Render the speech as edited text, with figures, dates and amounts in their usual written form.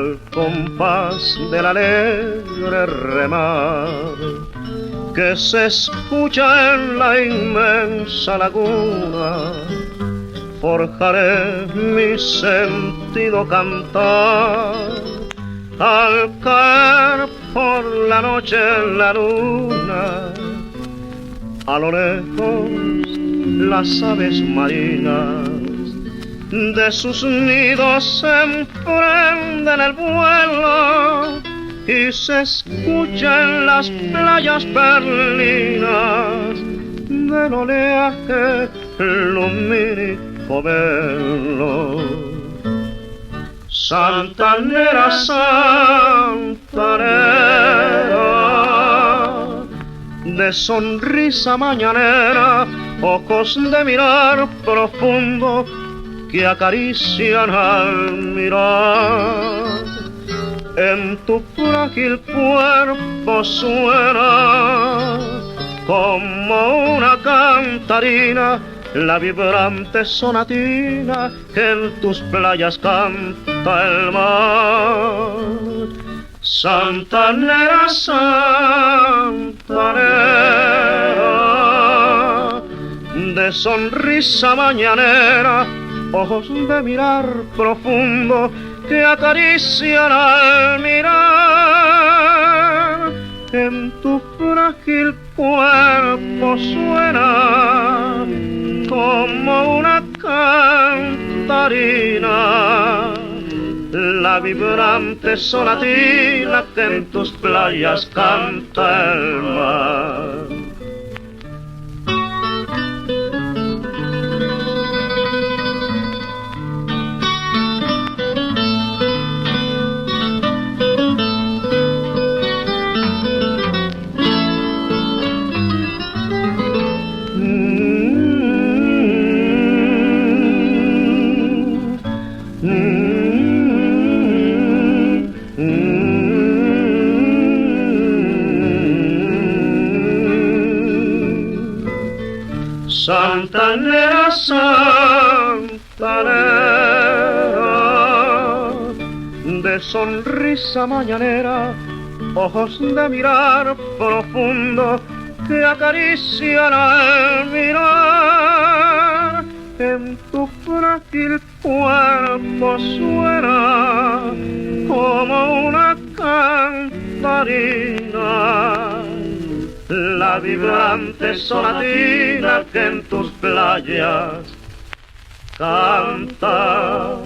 al compás del alegre remar que se escucha en la inmensa laguna. Forjaré mi sentido cantar al caer por la noche la luna. A lo lejos las aves marinas de sus nidos se emprenden el vuelo y se escucha en las playas perlinas del oleaje lumínico velo. Santanera, santanera, de sonrisa mañanera, ojos de mirar profundo que acarician al mirar. En tu frágil cuerpo suena como una cantarina la vibrante sonatina que en tus playas canta el mar. Santanera, santanera, de sonrisa mañanera, ojos de mirar profundo que acarician al mirar. En tu frágil cuerpo suena como una cantarina la vibrante sonatina que en tus playas canta el mar. Santanera, santanera, de sonrisa mañanera, ojos de mirar profundo que acarician al mirar. En tu frágil cuerpo suena como una cantarina la vibrante sonatina que en tus playas canta